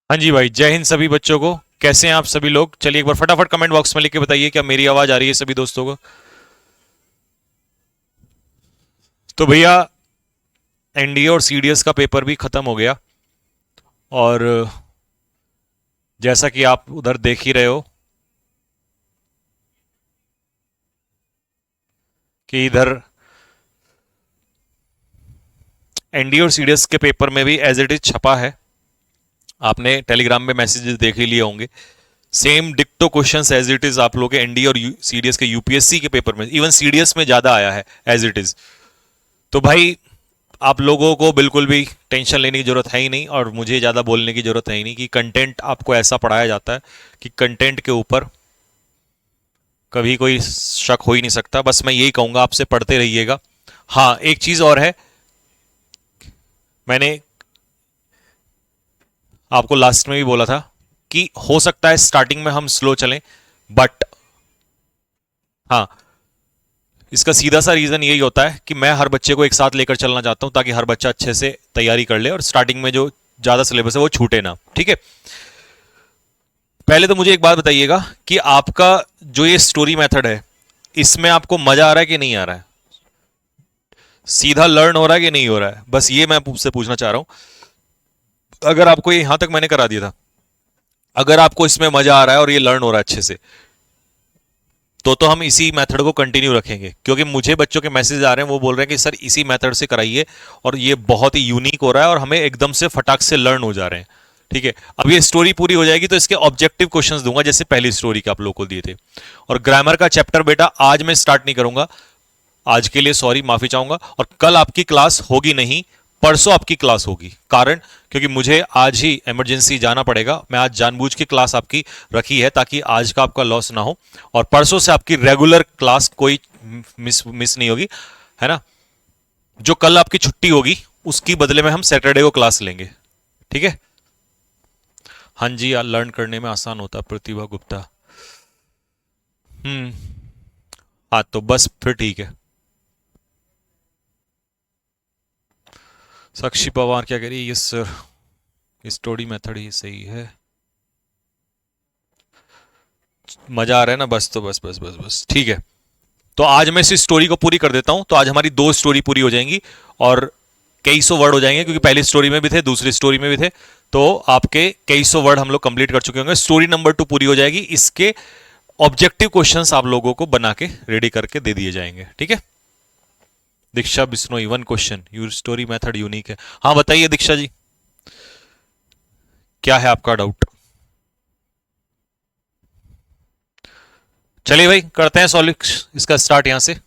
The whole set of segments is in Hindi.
हाँ जी भाई, जय हिंद सभी बच्चों को। कैसे हैं आप सभी लोग? चलिए एक बार फटाफट कमेंट बॉक्स में लिख के बताइए क्या मेरी आवाज आ रही है सभी दोस्तों को। तो भैया, एनडीए और सीडीएस का पेपर भी खत्म हो गया। और जैसा कि आप उधर देख ही रहे हो कि इधर एनडीए और सीडीएस के पेपर में भी एज इट इज छपा है। आपने टेलीग्राम में मैसेजेस देख ही लिए होंगे। सेम डिक्टो क्वेश्चंस एज इट इज आप लोग के एनडीए और सीडीएस के यूपीएससी के पेपर में, इवन सीडीएस में ज्यादा आया है एज इट इज। तो भाई, आप लोगों को बिल्कुल भी टेंशन लेने की जरूरत है ही नहीं, और मुझे ज़्यादा बोलने की जरूरत है ही नहीं कि कंटेंट आपको ऐसा पढ़ाया जाता है कि कंटेंट के ऊपर कभी कोई शक हो ही नहीं सकता। बस मैं यही कहूंगा, आपसे पढ़ते रहिएगा। हाँ, एक चीज़ और है। मैंने आपको लास्ट में भी बोला था कि हो सकता है स्टार्टिंग में हम स्लो चलें, बट हाँ, इसका सीधा सा रीजन यही होता है कि मैं हर बच्चे को एक साथ लेकर चलना चाहता हूं, ताकि हर बच्चा अच्छे से तैयारी कर ले और स्टार्टिंग में जो ज्यादा सिलेबस है वो छूटे ना। ठीक है। पहले तो मुझे एक बात बताइएगा कि आपका जो ये स्टोरी मेथड है, इसमें आपको मजा आ रहा है कि नहीं आ रहा है? सीधा लर्न हो रहा है कि नहीं हो रहा है? बस ये मैं आपसे पूछना चाह रहा हूं। अगर आपको ये यहां तक मैंने करा दिया था, अगर आपको इसमें मजा आ रहा है और ये लर्न हो रहा है अच्छे से, तो हम इसी मेथड को कंटिन्यू रखेंगे। क्योंकि मुझे बच्चों के मैसेज आ रहे हैं, वो बोल रहे हैं कि सर इसी मेथड से कराइए, और ये बहुत ही यूनिक हो रहा है और हमें एकदम से फटाक से लर्न हो जा रहे हैं। ठीक है। अब ये स्टोरी पूरी हो जाएगी तो इसके ऑब्जेक्टिव क्वेश्चंस दूंगा, जैसे पहली स्टोरी के आप लोगों को दिए थे। और ग्रामर का चैप्टर बेटा आज मैं स्टार्ट नहीं करूंगा। आज के लिए सॉरी, माफी चाहूंगा। और कल आपकी क्लास होगी नहीं, परसों आपकी क्लास होगी। कारण, क्योंकि मुझे आज ही इमरजेंसी जाना पड़ेगा। मैं आज जानबूझ के क्लास आपकी रखी है ताकि आज का आपका लॉस ना हो, और परसों से आपकी रेगुलर क्लास कोई मिस नहीं होगी, है ना? जो कल आपकी छुट्टी होगी उसकी बदले में हम सैटरडे को क्लास लेंगे। ठीक है। हाँ जी, लर्न करने में आसान होता, प्रतिभा गुप्ता। हम्म। हाँ, तो बस फिर ठीक है। साक्षी पवार क्या कह रही है? यस सर, स्टोरी मेथड ही सही है। मजा आ रहा है ना? बस तो बस बस बस बस ठीक है। तो आज मैं इस स्टोरी को पूरी कर देता हूं। तो आज हमारी दो स्टोरी पूरी हो जाएंगी और कई सौ वर्ड हो जाएंगे, क्योंकि पहली स्टोरी में भी थे, दूसरी स्टोरी में भी थे। तो आपके कई सौ वर्ड हम लोग कंप्लीट कर चुके होंगे। स्टोरी नंबर 2 पूरी हो जाएगी। इसके ऑब्जेक्टिव क्वेश्चंस आप लोगों को बना के रेडी करके दे दिए जाएंगे। ठीक है। Diksha Bishnoi, one question, your story method unique है। हाँ बताइए दीक्षा जी, क्या है आपका डाउट? चलिए भाई, करते हैं सॉल्यूशन इसका स्टार्ट यहां से।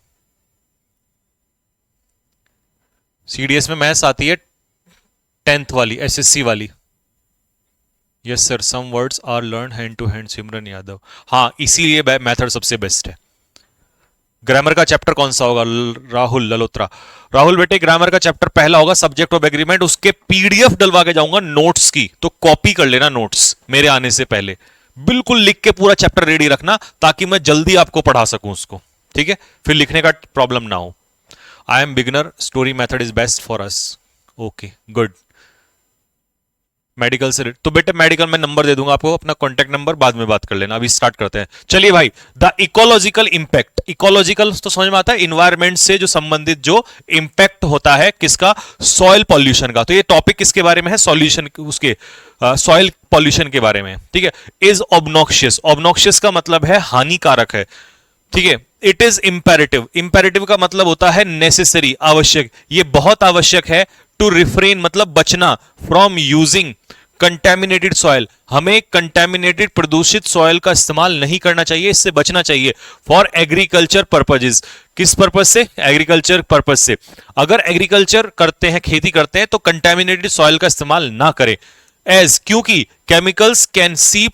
सीडीएस में मैथ्स आती है 10th वाली, एसएससी वाली। Yes sir, some words are learn hand to hand, Simran Yadav. हाँ, इसीलिए मेथड सबसे बेस्ट है। ग्रामर का चैप्टर कौन सा होगा? राहुल ललोत्रा। राहुल बेटे, ग्रामर का चैप्टर पहला होगा सब्जेक्ट ऑफ एग्रीमेंट। उसके पीडीएफ डलवा के जाऊंगा नोट्स की, तो कॉपी कर लेना नोट्स मेरे आने से पहले। बिल्कुल लिख के पूरा चैप्टर रेडी रखना, ताकि मैं जल्दी आपको पढ़ा सकूं उसको। ठीक है, फिर लिखने का प्रॉब्लम ना हो। I am beginner, story method is best for us. Okay good. Medical से तो बेटे, मेडिकल में नंबर दे दूंगा आपको, अपना कॉन्टेक्ट नंबर बाद में बात कर लेना। अभी स्टार्ट करते हैं। चलिए भाई, द इकोलॉजिकल इंपैक्ट। इकोलॉजिकल तो समझ में आता है, इन्वायरमेंट से जो संबंधित जो इंपैक्ट होता है किसका? सॉइल पॉल्यूशन का। तो ये टॉपिक किसके बारे में है? सॉल्यूशन, उसके सॉइल पॉल्यूशन के बारे में। ठीक है। Is obnoxious. ऑब्नॉक्शियस का मतलब है हानिकारक है। ठीक है। It is imperative. इंपेरेटिव का मतलब होता है नेसेसरी, आवश्यक। ये बहुत आवश्यक है। टू रिफ्रेन मतलब बचना, फ्रॉम यूजिंग कंटेमिनेटेड सॉइल। हमें कंटेमिनेटेड, प्रदूषित सॉइल का इस्तेमाल नहीं करना चाहिए, इससे बचना चाहिए। For agriculture purposes. किस पर्पज से? एग्रीकल्चर पर्पज से। अगर एग्रीकल्चर करते हैं, खेती करते हैं, तो कंटेमिनेटेड सॉइल का इस्तेमाल ना करें। एज, क्योंकि केमिकल्स कैन सीप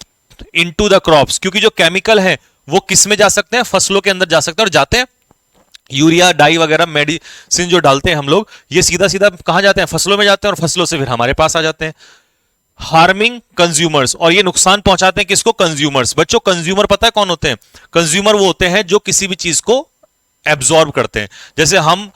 इनटू द क्रॉप्स। क्योंकि जो केमिकल है वो किस में जा सकते हैं? फसलों के अंदर जा सकते हैं, और जाते हैं। यूरिया, डाई वगैरह मेडिसिन जो डालते हैं हम लोग, ये सीधा सीधा कहां जाते हैं? फसलों में जाते हैं, और फसलों से फिर हमारे पास आ जाते हैं। हार्मिंग कंज्यूमर्स, और ये नुकसान पहुंचाते हैं किसको? कंज्यूमर्स। बच्चों, कंज्यूमर पता है कौन होते हैं? कंज्यूमर वो होते हैं जो किसी भी चीज को एब्जॉर्ब करते हैं। जैसे हम,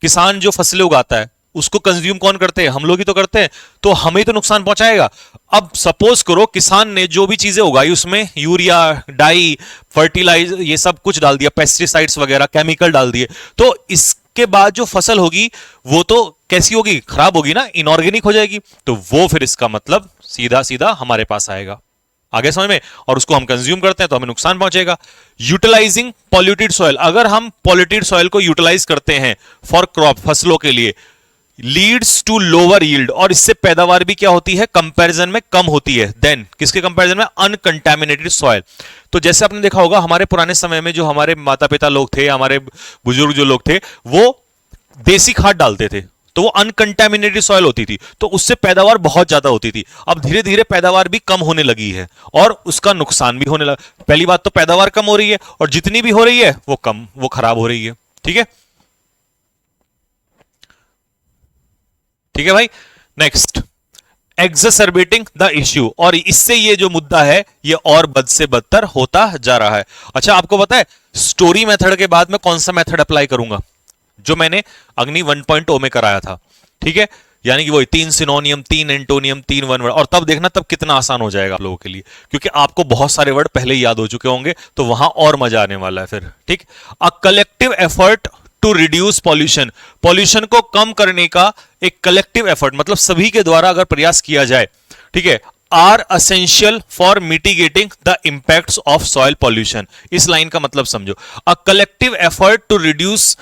किसान जो फसलें उगाता है, उसको कंज्यूम कौन करते हैं? हम लोग ही तो करते हैं, तो हमें तो नुकसान पहुंचाएगा। अब सपोज करो किसान ने जो भी चीजें उगाई उसमें यूरिया, डाई, फर्टिलाइजर, ये सब कुछ डाल दिया, पेस्टिसाइड्स वगैरह, केमिकल डाल दिए, तो इसके बाद जो फसल होगी वो तो कैसी होगी? खराब होगी ना, इनऑर्गेनिक हो जाएगी। तो वो फिर इसका मतलब सीधा सीधा हमारे पास आएगा। आगे समझ में? और उसको हम कंज्यूम करते हैं तो हमें नुकसान पहुंचेगा। यूटिलाइजिंग पॉल्यूटेड सॉइल, अगर हम पॉल्यूटेड सॉइल को यूटिलाइज करते हैं फॉर क्रॉप, फसलों के लिए, लीड्स टू लोअर यील्ड, और इससे पैदावार भी क्या होती है? कंपैरिजन में कम होती है। देन किसके कंपैरिजन में? Uncontaminated soil. तो जैसे आपने देखा होगा हमारे पुराने समय में जो हमारे माता पिता लोग थे, हमारे बुजुर्ग जो लोग थे, वो देसी खाद डालते थे, तो वो अनकंटामिनेटेड सॉइल होती थी, तो उससे पैदावार बहुत ज्यादा होती थी। अब धीरे धीरे पैदावार भी कम होने लगी है और उसका नुकसान भी होने लगा। पहली बात तो पैदावार कम हो रही है, और जितनी भी हो रही है वो खराब हो रही है। ठीक है, ठीक है भाई। नेक्स्ट, एग्जर्बेटिंग द इश्यू, और इससे ये जो मुद्दा है ये और बद से बदतर होता जा रहा है। अच्छा, आपको पता है स्टोरी मेथड के बाद मैं कौन सा मेथड अप्लाई करूंगा? जो मैंने अग्नि 1.0 में कराया था। ठीक है, यानी कि वो 3 सिनोनियम, 3 एंटोनियम, 3 वन वर्ड, और तब देखना तब कितना आसान हो जाएगा आप लोगों के लिए, क्योंकि आपको बहुत सारे वर्ड पहले ही याद हो चुके होंगे, तो वहां और मजा आने वाला है फिर। ठीक, a collective effort to reduce pollution, pollution को कम करने का एक कलेक्टिव एफर्ट, मतलब सभी के द्वारा अगर प्रयास किया जाए, ठीक है, are essential for mitigating the impacts of soil pollution. इस लाइन का मतलब समझो, a collective effort to reduce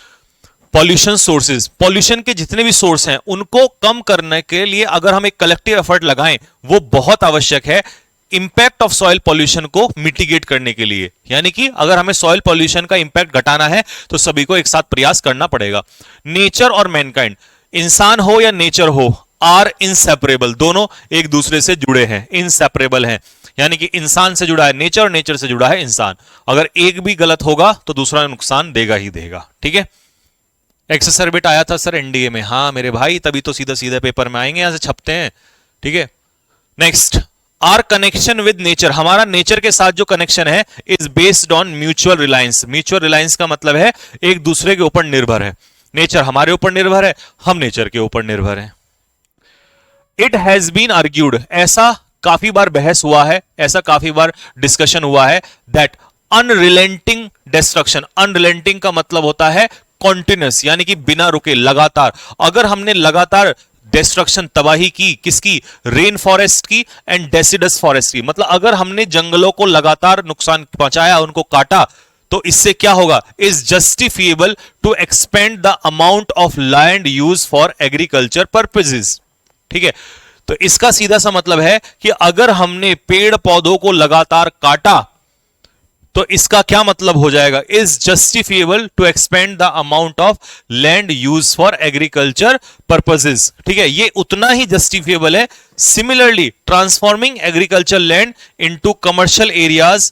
pollution sources, pollution के जितने भी सोर्स हैं उनको कम करने के लिए अगर हम एक कलेक्टिव एफर्ट लगाएं, वो बहुत आवश्यक है इंपैक्ट ऑफ सॉइल पॉल्यूशन को मिटिगेट करने के लिए। यानी कि अगर हमें सॉइल पॉल्यूशन का इंपैक्ट घटाना है तो सभी को एक साथ प्रयास करना पड़ेगा। नेचर और मैनकाइंड, इंसान हो या नेचर हो, आर इनसेपरेबल, दोनों एक दूसरे से जुड़े हैं, इनसेपरेबल हैं। यानी कि इंसान से जुड़ा है नेचर और नेचर से जुड़ा है इंसान। अगर एक भी गलत होगा तो दूसरा नुकसान देगा ही देगा। ठीक है, एक्सरबिट आया था सर एनडीए में, हाँ मेरे भाई, तभी तो सीधा सीधा पेपर में आएंगे, यहां से छपते हैं। ठीक है, next, our connection with nature, हमारा नेचर के साथ जो कनेक्शन है is based on mutual reliance. Mutual reliance का मतलब है एक दूसरे के ऊपर निर्भर है। नेचर हमारे ऊपर निर्भर है, हम नेचर के ऊपर निर्भर हैं। इट हैज बीन आर्ग्यूड, ऐसा काफी बार बहस हुआ है, ऐसा काफी बार डिस्कशन हुआ है, दैट अनरिलेंटिंग डिस्ट्रक्शन, अनरिलेंटिंग का मतलब होता है कॉन्टिन्यूस, यानी कि बिना रुके, लगातार। अगर हमने लगातार डिस्ट्रक्शन, तबाही की, किसकी? रेन फॉरेस्ट की एंड डेसिडस फॉरेस्ट की, मतलब अगर हमने जंगलों को लगातार नुकसान पहुंचाया, उनको काटा, तो इससे क्या होगा? Is justifiable to expand the amount of land use for agriculture purposes. ठीक है, तो इसका सीधा सा मतलब है कि अगर हमने पेड़ पौधों को लगातार काटा तो इसका क्या मतलब हो जाएगा? Is justifiable to expand the amount of land use for agriculture purposes. ठीक है, ये उतना ही जस्टिफिएबल है। Similarly transforming agriculture land into commercial areas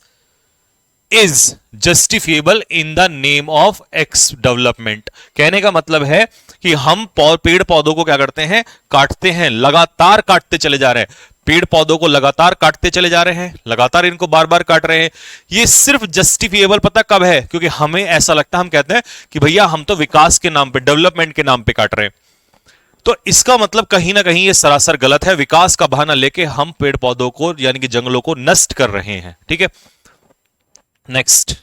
is justifiable in the name of X development. कहने का मतलब है कि हम पेड़ पौधों को क्या करते हैं? काटते हैं, लगातार काटते चले जा रहे हैं, पेड़ पौधों को लगातार काटते चले जा रहे हैं, लगातार इनको बार बार काट रहे हैं। ये सिर्फ जस्टिफिएबल पता कब है? क्योंकि हमें ऐसा लगता है, हम कहते हैं कि भैया हम तो विकास के नाम पे, डेवलपमेंट के नाम पे काट रहे हैं। तो इसका मतलब कहीं ना कहीं ये सरासर गलत है। विकास का बहाना लेके हम पेड़ पौधों को यानी कि जंगलों को नष्ट कर रहे हैं। ठीक है, नेक्स्ट,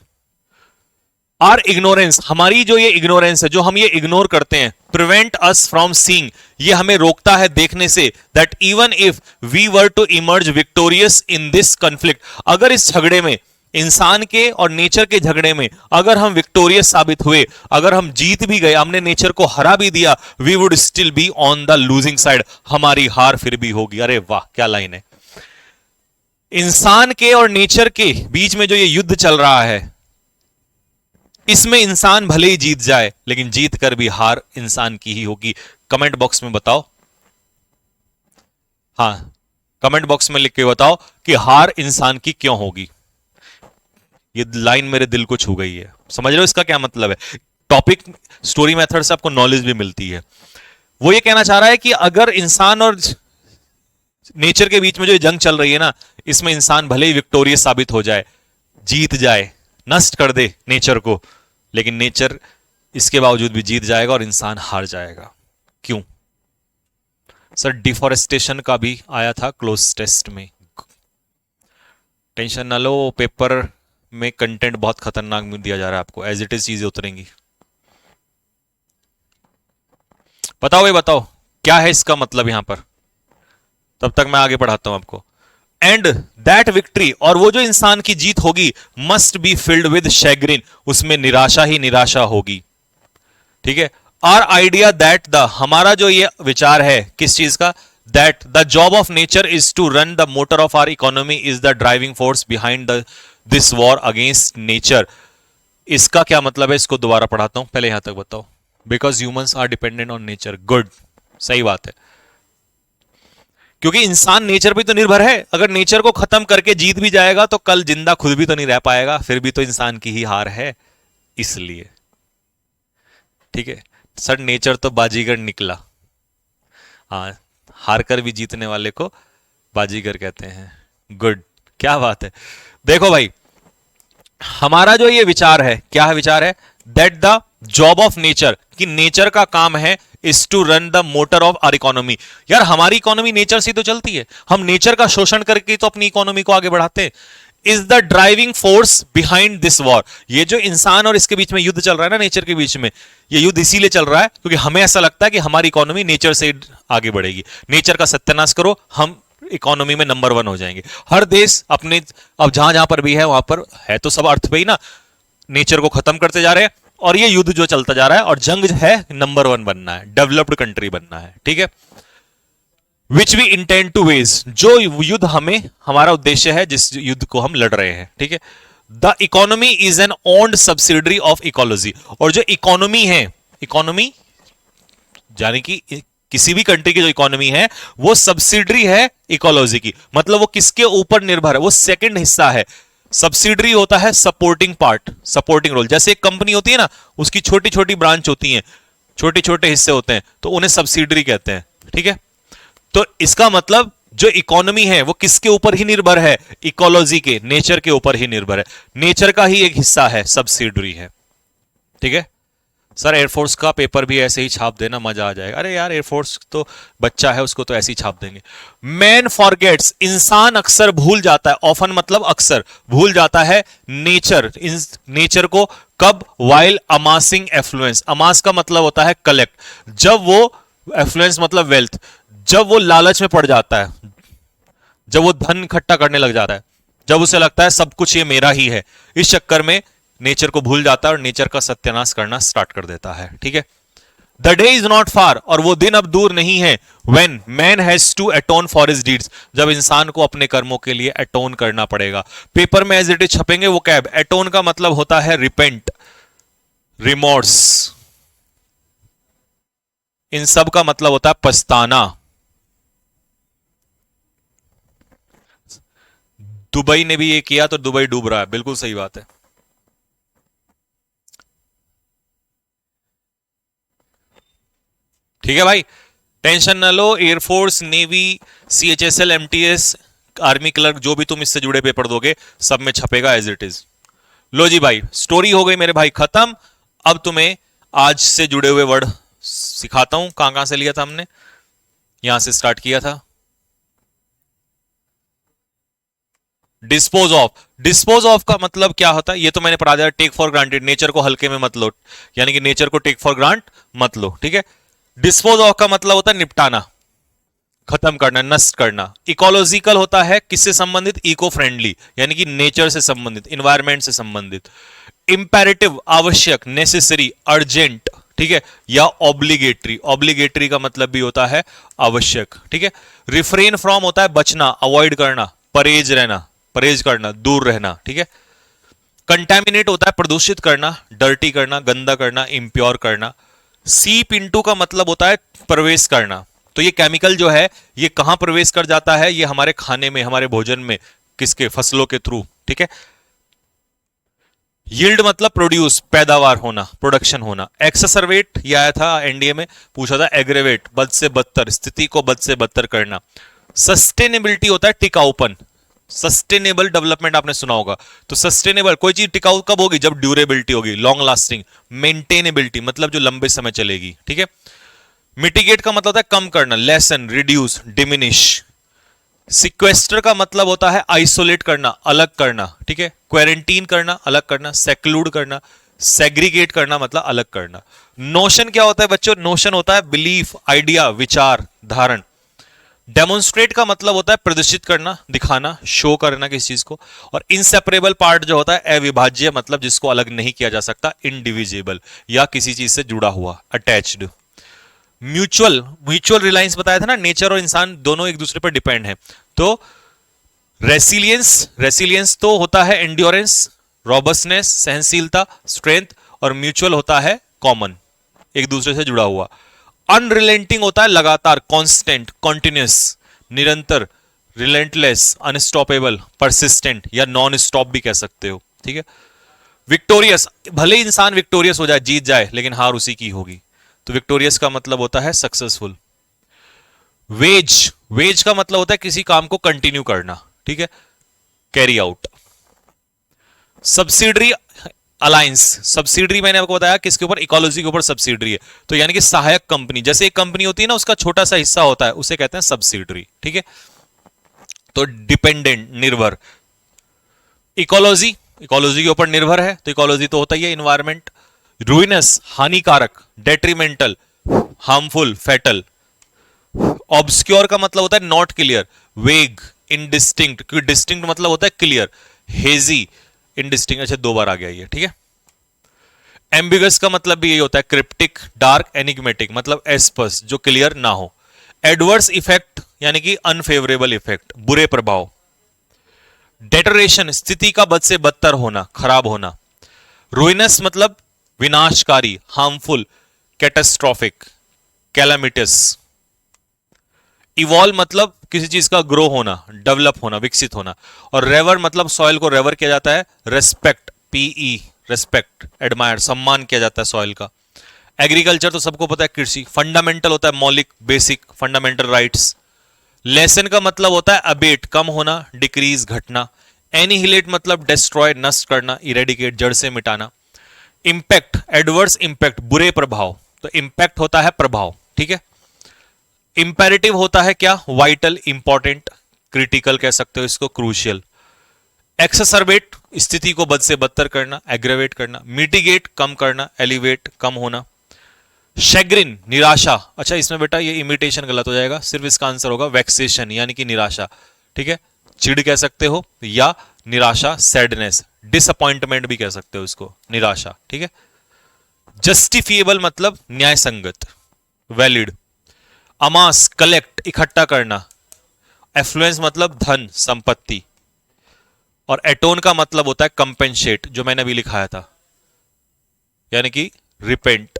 आर इग्नोरेंस, हमारी जो ये इग्नोरेंस है, जो हम ये इग्नोर करते हैं, प्रिवेंट अस फ्रॉम सीइंग, ये हमें रोकता है देखने से, that even if we were to emerge victorious in this conflict, अगर इस झगड़े में, इंसान के और नेचर के झगड़े में अगर हम विक्टोरियस साबित हुए, अगर हम जीत भी गए, हमने नेचर को हरा भी दिया, we would still be on the losing side, हमारी हार फिर भी होगी। अरे वाह, क्या लाइन है! इंसान के और नेचर के बीच में जो ये युद्ध चल रहा है, इसमें इंसान भले ही जीत जाए, लेकिन जीत कर भी हार इंसान की ही होगी। कमेंट बॉक्स में बताओ, हां कमेंट बॉक्स में लिख के बताओ कि हार इंसान की क्यों होगी। ये लाइन मेरे दिल को छू गई है। समझ रहे हो इसका क्या मतलब है? टॉपिक स्टोरी मेथड से आपको नॉलेज भी मिलती है। वो ये कहना चाह रहा है कि अगर इंसान और नेचर के बीच में जो जंग चल रही है ना, इसमें इंसान भले ही विक्टोरियस साबित हो जाए, जीत जाए, नष्ट कर दे नेचर को, लेकिन नेचर इसके बावजूद भी जीत जाएगा और इंसान हार जाएगा। क्यों? सर डिफॉरेस्टेशन का भी आया था क्लोज टेस्ट में, टेंशन ना लो, पेपर में कंटेंट बहुत खतरनाक दिया जा रहा है आपको, एज इट इज चीजें उतरेंगी। बताओ भाई बताओ क्या है इसका मतलब यहां पर, तब तक मैं आगे पढ़ाता हूं आपको। एंड दैट विक्ट्री, और वो जो इंसान की जीत होगी, must be filled with chagrin, उसमें निराशा ही निराशा होगी। ठीक है, आर आइडिया दैट द, हमारा जो ये विचार है किस चीज का, that the job of nature is to run the motor of our economy is the driving force behind the this war against nature. इसका क्या मतलब है, इसको दोबारा पढ़ाता हूं, पहले यहां तक बताओ। Because humans are dependent on nature, good, सही बात है, क्योंकि इंसान नेचर पे तो निर्भर है। अगर नेचर को खत्म करके जीत भी जाएगा तो कल जिंदा खुद भी तो नहीं रह पाएगा, फिर भी तो इंसान की ही हार है, इसलिए। ठीक है सर, नेचर तो बाजीगर निकला, हाँ, हार कर भी जीतने वाले को बाजीगर कहते हैं, गुड, क्या बात है। देखो भाई, हमारा जो ये विचार है, क्या है विचार है, that the job of nature, कि नेचर का काम है is to run the motor of our economy. यार हमारी इकोनॉमी नेचर से तो चलती है, हम नेचर का शोषण करके तो अपनी इकोनॉमी को आगे बढ़ाते हैं। Is the driving force behind this war, ये जो इंसान और इसके बीच में युद्ध चल रहा है ना, नेचर के बीच में, ये युद्ध इसीलिए चल रहा है क्योंकि हमें ऐसा लगता है कि हमारी इकोनॉमी नेचर से आगे बढ़ेगी। नेचर का सत्यानाश करो, हम इकोनॉमी में नंबर 1 हो जाएंगे। हर देश अपने, अब जहां जहां पर भी है वहां पर है तो सब अर्थ पे ही ना, नेचर को खत्म करते जा रहे हैं, और ये युद्ध जो चलता जा रहा है, और जंग है नंबर 1 बनना है, डेवलप्ड कंट्री बनना है। ठीक है, which we intend to wage, जो युद्ध हमें, हमारा उद्देश्य है, जिस युद्ध को हम लड़ रहे हैं। ठीक है, the economy is an owned subsidiary of ecology, और जो इकोनॉमी है, इकोनॉमी यानी कि किसी भी कंट्री की जो इकोनॉमी है वो सब्सिडरी है इकोलॉजी की, मतलब वो किसके ऊपर निर्भर है, वो सेकंड हिस्सा है। सब्सिडरी होता है सपोर्टिंग पार्ट, सपोर्टिंग रोल, जैसे एक कंपनी होती है ना, उसकी छोटी छोटी ब्रांच होती हैं, छोटे छोटे हिस्से होते हैं, तो उन्हें सब्सिडरी कहते हैं। ठीक है, तो इसका मतलब जो इकोनॉमी है वो किसके ऊपर ही निर्भर है, इकोलॉजी के, नेचर के ऊपर ही निर्भर है, नेचर का ही एक हिस्सा है, सब्सिडरी है। ठीक है सर, एयरफोर्स का पेपर भी ऐसे ही छाप देना, मजा आ जाएगा। अरे यार, एयरफोर्स तो बच्चा है, उसको तो ऐसे ही छाप देंगे। मैन फॉरगेट्स, इंसान अक्सर भूल जाता है, ऑफन मतलब अक्सर भूल जाता है, नेचर, नेचर को कब, वाइल अमासिंग एफ्लुएंस, अमास का मतलब होता है कलेक्ट, जब वो, एफ्लुएंस मतलब वेल्थ, जब वो लालच में पड़ जाता है, जब वो धन इकट्ठा करने लग जाता है, जब उसे लगता है सब कुछ ये मेरा ही है, इस चक्कर में नेचर को भूल जाता है और नेचर का सत्यानाश करना स्टार्ट कर देता है। ठीक है, the day is not far, और वो दिन अब दूर नहीं है, when man has to atone for his deeds, जब इंसान को अपने कर्मों के लिए अटोन करना पड़ेगा। पेपर में एज इट इज छपेंगे वो कैब, अटोन का मतलब होता है रिपेंट, रिमोर्स, इन सब का मतलब होता है पछताना। दुबई ने भी ये किया तो दुबई डूब रहा है, बिल्कुल सही बात है। ठीक है भाई, टेंशन ना लो, air force, navy, CHSL, MTS, army clerk, जो भी तुम इससे जुड़े पेपर दोगे सब में छपेगा एज इट इज। लो जी भाई, स्टोरी हो गई मेरे भाई खत्म। अब तुम्हें आज से जुड़े हुए वर्ड सिखाता हूं, कहां कहां से लिया था हमने, यहां से स्टार्ट किया था। डिस्पोज ऑफ, डिस्पोज ऑफ का मतलब क्या होता है, ये तो मैंने पढ़ा दिया, टेक फॉर ग्रांटेड, नेचर को हल्के में मत लो, यानी कि नेचर को टेक फॉर ग्रांट मत लो। ठीक है, डिस्पोज ऑफ का मतलब होता है निपटाना, खत्म करना, नष्ट करना। इकोलॉजिकल होता है किससे संबंधित, इको फ्रेंडली, यानी कि नेचर से संबंधित, इन्वायरमेंट से संबंधित। इंपेरेटिव आवश्यक, नेसेसरी अर्जेंट, ठीक है, या ऑब्लिगेटरी, ऑब्लिगेटरी का मतलब भी होता है आवश्यक। ठीक है, रिफ्रेन फ्रॉम होता है बचना, अवॉइड करना, परहेज रहना, परहेज करना, दूर रहना। ठीक है, कंटेमिनेट होता है प्रदूषित करना, डर्टी करना, गंदा करना, इंप्योर करना। सीप इनटू का मतलब होता है प्रवेश करना, तो ये केमिकल जो है ये कहां प्रवेश कर जाता है, ये हमारे खाने में, हमारे भोजन में, किसके, फसलों के थ्रू। ठीक है, यील्ड मतलब प्रोड्यूस, पैदावार होना, प्रोडक्शन होना। एक्ससरवेट ये आया था एनडीए में, पूछा था एग्रेवेट, बद से बदतर, स्थिति को बद से बदतर करना। सस्टेनेबिलिटी होता है टिकाऊपन, सस्टेनेबल डेवलपमेंट आपने सुना होगा, तो सस्टेनेबल कोई चीज टिकाऊ कब होगी, जब ड्यूरेबिलिटी होगी, लॉन्ग लास्टिंग। मेंटेनेबिलिटी मतलब जो लंबे समय चलेगी। ठीक है, मिटिगेट का मतलब होता है कम करना, लेसन, रिड्यूस, डिमिनिश। सिक्वेस्टर का मतलब होता है आइसोलेट करना, अलग करना, ठीक है। क्वारंटीन करना, अलग करना। सेक्लूड करना, सेग्रीगेट करना मतलब अलग करना। नोशन क्या होता है बच्चों? नोशन होता है बिलीफ, आइडिया, विचार, धारण। डेमोन्स्ट्रेट का मतलब होता है प्रदर्शित करना, दिखाना, शो करना किसी चीज को। और इनसेपरेबल पार्ट जो होता है अविभाज्य, मतलब जिसको अलग नहीं किया जा सकता, इनडिविजिबल या किसी चीज से जुड़ा हुआ, अटैच्ड। म्यूचुअल, म्यूचुअल रिलायंस बताया था ना, नेचर और इंसान दोनों एक दूसरे पर डिपेंड है। तो रेसिलियंस, रेसिलियंस तो होता है एंड्योरेंस, रॉबस्टनेस, सहनशीलता, स्ट्रेंथ। और म्यूचुअल होता है कॉमन, एक दूसरे से जुड़ा हुआ। अनरिलेंटिंग होता है लगातार, कांस्टेंट, कॉन्टिन्यूस, निरंतर, रिलेंटलेस, अनस्टॉपेबल, परसिस्टेंट या नॉन स्टॉप भी कह सकते हो, ठीक है। विक्टोरियस, भले इंसान विक्टोरियस हो जाए, जीत जाए, लेकिन हार उसी की होगी। तो विक्टोरियस का मतलब होता है सक्सेसफुल। वेज, वेज का मतलब होता है किसी काम को कंटिन्यू करना, ठीक है, carry out. Subsidiary alliance, subsidiary मैंने आपको बताया किसके ऊपर? इकोलॉजी के ऊपर सब्सिडरी है। तो यानी कि सहायक कंपनी, जैसे एक कंपनी होती है ना, उसका छोटा सा हिस्सा होता है, उसे कहते हैं सब्सिडरी, ठीक है। तो डिपेंडेंट, निर्भर। इकोलॉजी, इकोलॉजी के ऊपर निर्भर है, तो इकोलॉजी तो होता ही है इन्वायरमेंट। रूइनस, हानिकारक, डेट्रीमेंटल, हार्मफुल, फैटल। ऑब्सक्योर का मतलब होता है नॉट क्लियर, वेग, इनडिस्टिंक्ट, क्योंकि डिस्टिंक्ट मतलब होता है क्लियर, हेजी, इनडिस्टिंक्ट। अच्छा, दो बार आ गया ये, ठीक है। एम्बिगस का मतलब भी यही होता है, क्रिप्टिक, डार्क, एनिग्मेटिक, मतलब अस्पष्ट, जो क्लियर ना हो। एडवर्स इफेक्ट यानी कि अनफेवरेबल इफेक्ट, बुरे प्रभाव। डेटरेशन, स्थिति का बद से बदतर होना, खराब होना। रुइनस मतलब विनाशकारी, हार्मफुल, कैटास्ट्रॉफिक, कैलामिटस। इवॉल्व मतलब किसी चीज का ग्रो होना, डेवलप होना, विकसित होना। और रेवर मतलब सॉइल को रेवर किया जाता है, रेस्पेक्ट, पीई, रेस्पेक्ट, एडमायर, सम्मान किया जाता है सॉइल का। एग्रीकल्चर तो सबको पता है, कृषि। फंडामेंटल होता है मौलिक, बेसिक, फंडामेंटल राइट्स। लेसन का मतलब होता है अबेट, कम होना, डिक्रीज, घटना। एनिहिलेट मतलब डिस्ट्रॉय, नष्ट करना, इरेडिकेट, जड़ से मिटाना। इंपैक्ट, एडवर्स इंपैक्ट, बुरे प्रभाव। तो इंपैक्ट होता है प्रभाव, ठीक है। इंपेरेटिव होता है क्या? वाइटल, इंपॉर्टेंट, क्रिटिकल कह सकते हो इसको, क्रूशियल। एक्ससर्बेट, स्थिति को बद से बदतर करना, एग्रेवेट करना। मिटिगेट, कम करना, एलिवेट, कम होना। शैग्रिन, निराशा। अच्छा, इसमें बेटा ये इमिटेशन गलत हो जाएगा, सिर्फ इसका आंसर होगा वैक्सेशन, यानी कि निराशा, ठीक है। चिढ़ कह सकते हो, या निराशा, सैडनेस, डिसअपॉइंटमेंट भी कह सकते हो इसको, निराशा, ठीक है। जस्टिफिएबल मतलब न्याय संगत, वैलिड। अमास, कलेक्ट, इकट्ठा करना। एफ्लुएंस मतलब धन, संपत्ति। और एटोन का मतलब होता है कंपेंसेट, जो मैंने अभी लिखाया था, यानी कि repent,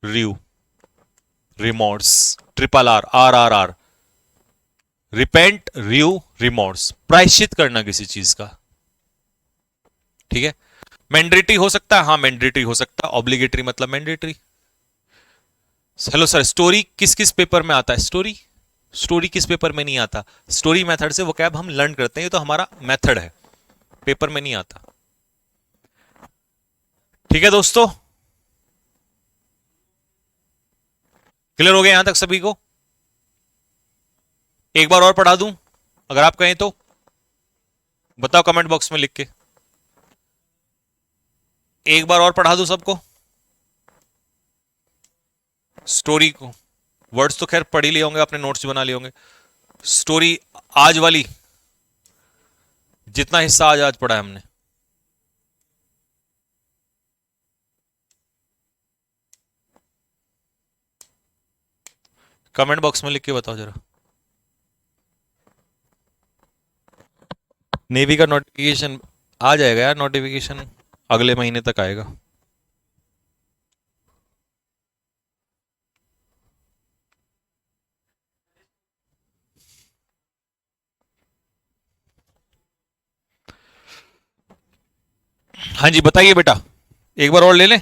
rue, remorse, triple R, R R R. Repent, rue, remorse, प्रायश्चित करना किसी चीज का, ठीक है। मैंडेटरी हो सकता है, हाँ मैंडेटरी हो सकता है, ऑब्लिगेटरी मतलब मैंडेटरी। हेलो सर, स्टोरी किस किस पेपर में आता है? स्टोरी, स्टोरी किस पेपर में नहीं आता? स्टोरी मेथड से वो कैब हम लर्न करते हैं, ये तो हमारा मेथड है, पेपर में नहीं आता, ठीक है दोस्तों। क्लियर हो गया यहां तक सभी को? एक बार और पढ़ा दूं अगर आप कहें तो? बताओ कमेंट बॉक्स में लिख के। एक बार और पढ़ा दूं सबको स्टोरी को? वर्ड्स तो खैर पढ़ ही लिए होंगे, अपने नोट्स बना लिए होंगे। स्टोरी आज वाली, जितना हिस्सा आज आज पढ़ा है हमने। कमेंट बॉक्स में लिख के बताओ जरा। नेवी का नोटिफिकेशन आ जाएगा यार, नोटिफिकेशन अगले महीने तक आएगा। हाँ जी बताइए बेटा, एक बार और ले लें?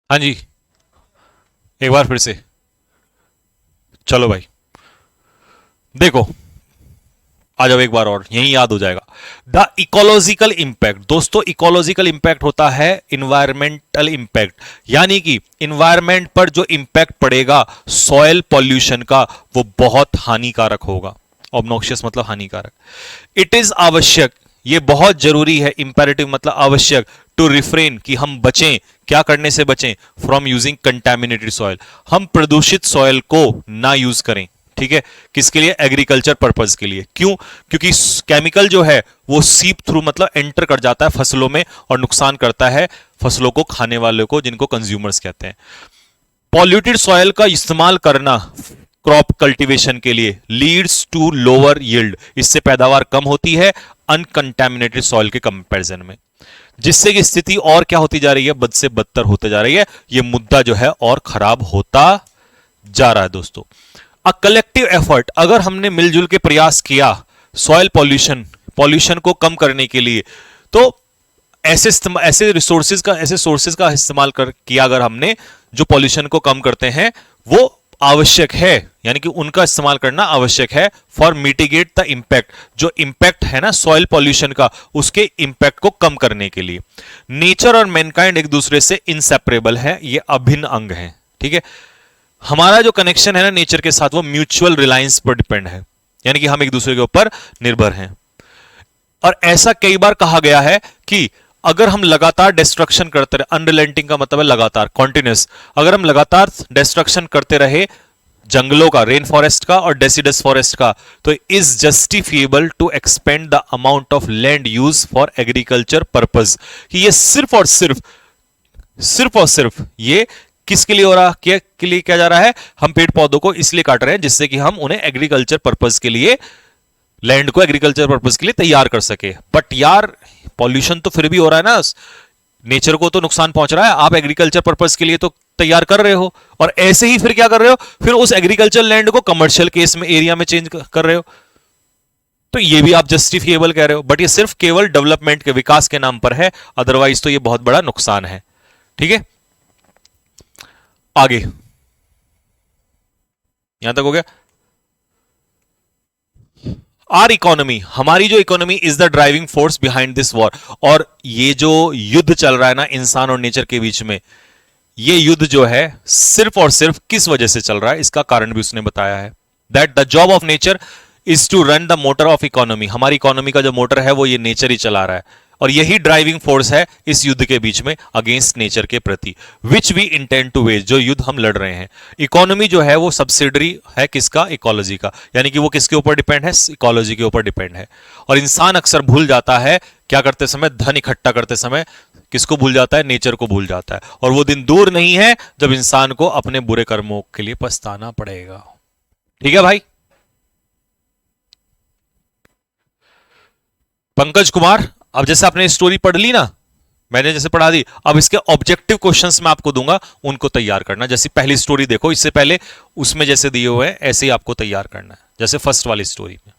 हाँ जी, एक बार फिर से। चलो भाई, देखो, आ जाओ एक बार और, यही याद हो जाएगा। द इकोलॉजिकल इंपैक्ट, दोस्तों इकोलॉजिकल इंपैक्ट होता है इन्वायरमेंटल इंपैक्ट, यानी कि इन्वायरमेंट पर जो इंपैक्ट पड़ेगा सॉयल पॉल्यूशन का, वो बहुत हानिकारक होगा। ऑब्नॉक्शियस मतलब हानिकारक। इट इज आवश्यक, ये बहुत जरूरी है, इंपेरेटिव मतलब आवश्यक, टू रिफ्रेन कि हम बचें, क्या करने से बचें, फ्रॉम यूजिंग कंटेमिनेटेड सॉयल, हम प्रदूषित सॉयल को ना यूज करें। ठीक है, किसके लिए? एग्रीकल्चर पर्पज के लिए। क्यों? क्योंकि केमिकल जो है वो सीप थ्रू मतलब एंटर कर जाता है फसलों में और नुकसान करता है फसलों को खाने वाले को, जिनको कंज्यूमर्स कहते हैं। पॉल्यूटेड सॉयल का इस्तेमाल करना क्रॉप कल्टीवेशन के लिए लीड्स टू लोअर यील्ड, इससे पैदावार कम होती है अनकंटेमिनेटेड सॉइल के कंपैरिजन में, जिससे कि स्थिति और क्या होती जा रही है? बद से बदतर होते जा रही है। यह मुद्दा जो है और खराब होता जा रहा है दोस्तों। अ कलेक्टिव एफर्ट, अगर हमने मिलजुल के प्रयास किया सॉइल पॉल्यूशन को कम करने के लिए, तो ऐसे रिसोर्सेज का, ऐसे सोर्सेज का इस्तेमाल कर किया अगर हमने, जो पॉल्यूशन को कम करते हैं, वो आवश्यक है, यानी कि उनका इस्तेमाल करना आवश्यक है फॉर मिटिगेट द इंपैक्ट, जो इंपैक्ट है ना सॉइल पॉल्यूशन का, उसके इंपैक्ट को कम करने के लिए। नेचर और मैनकाइंड एक दूसरे से इनसेपरेबल है, ये अभिन्न अंग हैं। ठीक है, हमारा जो कनेक्शन है ना नेचर के साथ, वो म्यूचुअल रिलायंस पर डिपेंड है, यानी कि हम एक दूसरे के ऊपर निर्भर हैं। और ऐसा कई बार कहा गया है कि अगर हम लगातार डिस्ट्रक्शन करते रहे, अनरिलेंटिंग का मतलब है लगातार, कॉन्टिन्यूस, अगर हम लगातार डिस्ट्रक्शन करते रहे जंगलों का, रेन फॉरेस्ट का और डेसिडस फॉरेस्ट का, तो is justifiable to expand the amount of land use for agriculture purpose, कि ये सिर्फ और सिर्फ ये किसके लिए हो रहा, के लिए किया जा रहा है? हम पेड़ पौधों को इसलिए काट रहे हैं जिससे कि हम उन्हें एग्रीकल्चर पर्पज के लिए, लैंड को एग्रीकल्चर पर्पज के लिए तैयार कर सके। बट यार, पॉल्यूशन तो फिर भी हो रहा है ना, नेचर को तो नुकसान पहुंच रहा है, आप एग्रीकल्चर पर्पज के लिए तो तैयार कर रहे हो, और ऐसे ही फिर क्या कर रहे हो? फिर उस एग्रीकल्चर लैंड को कमर्शियल केस में, एरिया में चेंज कर रहे हो, तो ये भी आप जस्टिफिएबल कह रहे हो। बट ये सिर्फ केवल डेवलपमेंट के, विकास के नाम पर है, अदरवाइज तो ये बहुत बड़ा नुकसान है। ठीक है, आगे यहां तक हो गया। आर इकोनॉमी, हमारी जो economy is the driving force behind this war, और ये जो युद्ध चल रहा है ना इंसान और नेचर के बीच में, ये युद्ध जो है सिर्फ और सिर्फ किस वजह से चल रहा है, इसका कारण भी उसने बताया है। That the job of nature is to run the motor of economy, हमारी इकोनॉमी का जो मोटर है वो ये नेचर ही चला रहा है, और यही ड्राइविंग फोर्स है इस युद्ध के बीच में अगेंस्ट नेचर के प्रति, which we intend to wage, जो युद्ध हम लड़ रहे हैं। इकोनॉमी जो है वो सब्सिडरी है किसका? इकोलॉजी का, यानी कि वो किसके ऊपर डिपेंड है? इकोलॉजी के ऊपर डिपेंड है। और इंसान अक्सर भूल जाता है क्या करते समय, धन इकट्ठा करते समय, किसको भूल जाता है? नेचर को भूल जाता है। और वो दिन दूर नहीं है जब इंसान को अपने बुरे कर्मों के लिए पछताना पड़ेगा। ठीक है भाई। पंकज कुमार, अब जैसे आपने स्टोरी पढ़ ली ना, मैंने जैसे पढ़ा दी, अब इसके ऑब्जेक्टिव क्वेश्चंस मैं आपको दूंगा, उनको तैयार करना। जैसे पहली स्टोरी देखो, इससे पहले उसमें जैसे दिए हुए हैं ऐसे ही आपको तैयार करना है, जैसे फर्स्ट वाली स्टोरी में।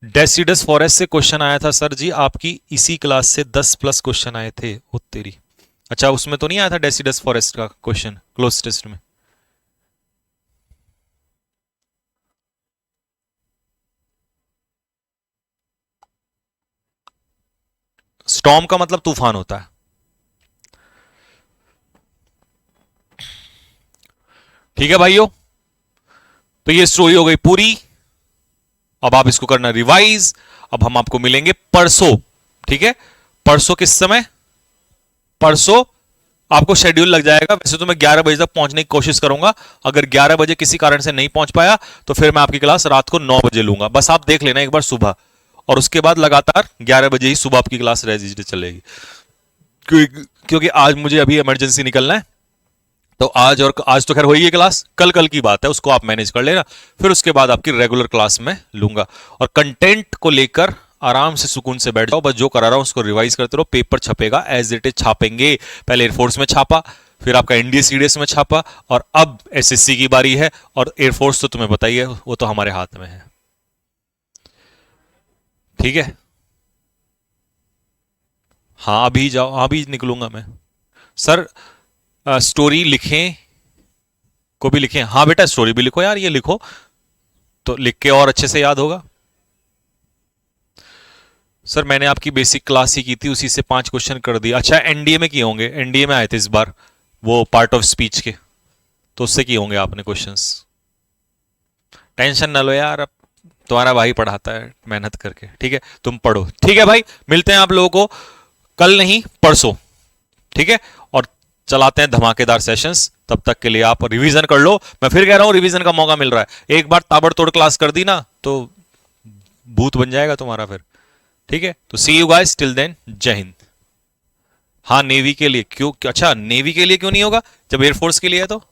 डेसिडस फॉरेस्ट से क्वेश्चन आया था सर जी, आपकी इसी क्लास से 10+ क्वेश्चन आए थे। ओ तेरी, अच्छा उसमें तो नहीं आया था डेसिडस फॉरेस्ट का क्वेश्चन क्लोज टेस्ट में? स्टॉर्म का मतलब तूफान होता है। ठीक है भाइयों, तो ये स्टोरी हो गई पूरी। अब आप इसको करना रिवाइज। अब हम आपको मिलेंगे परसों। ठीक है, परसों किस समय? परसों आपको शेड्यूल लग जाएगा। वैसे तो मैं 11 बजे तक पहुंचने की कोशिश करूंगा, अगर 11 बजे किसी कारण से नहीं पहुंच पाया तो फिर मैं आपकी क्लास रात को 9 बजे लूंगा। बस आप देख लेना एक बार सुबह, और उसके बाद लगातार 11 बजे ही सुबह आपकी क्लास रजिस्टर चलेगी, क्योंकि आज मुझे अभी इमरजेंसी निकलना है। तो आज, और आज तो खैर हो ही है क्लास, कल कल की बात है, उसको आप मैनेज कर लेना। फिर उसके बाद आपकी रेगुलर क्लास में लूंगा, और कंटेंट को लेकर आराम से सुकून से बैठ जाओ। बस जो करा रहा हूं उसको रिवाइज करते रहो। पेपर छपेगा एज इट इज छापेंगे। पहले एयरफोर्स में छापा, फिर आपका एनडीए सीडीएस में छापा, और अब एसएससी की बारी है। और एयरफोर्स तो तुम्हें पता ही है, वो तो हमारे हाथ में है। ठीक है, हाँ अभी जाओ, हाँ अभी निकलूंगा मैं। सर स्टोरी लिखें, को भी लिखें, हाँ बेटा स्टोरी भी लिखो यार, ये लिखो तो लिख के और अच्छे से याद होगा। सर मैंने आपकी बेसिक क्लास ही की थी, उसी से 5 क्वेश्चन कर दिए। अच्छा एनडीए में किए होंगे, एनडीए में आए थे इस बार वो पार्ट ऑफ स्पीच के, तो उससे किए होंगे आपने क्वेश्चंस। टेंशन ना लो यार, अब तुम्हारा भाई पढ़ाता है मेहनत करके, ठीक है तुम पढ़ो। ठीक है भाई, मिलते हैं आप लोगों को कल नहीं परसों, ठीक है, और चलाते हैं धमाकेदार सेशंस। तब तक के लिए आप रिवीजन कर लो, मैं फिर कह रहा हूं रिवीजन का मौका मिल रहा है, एक बार ताबड़तोड़ क्लास कर दी ना तो भूत बन जाएगा तुम्हारा फिर। ठीक है, तो सी यू गाइस टिल देन, जय हिंद। हाँ नेवी के लिए क्यों, अच्छा नेवी के लिए क्यों नहीं होगा जब एयरफोर्स के लिए है तो।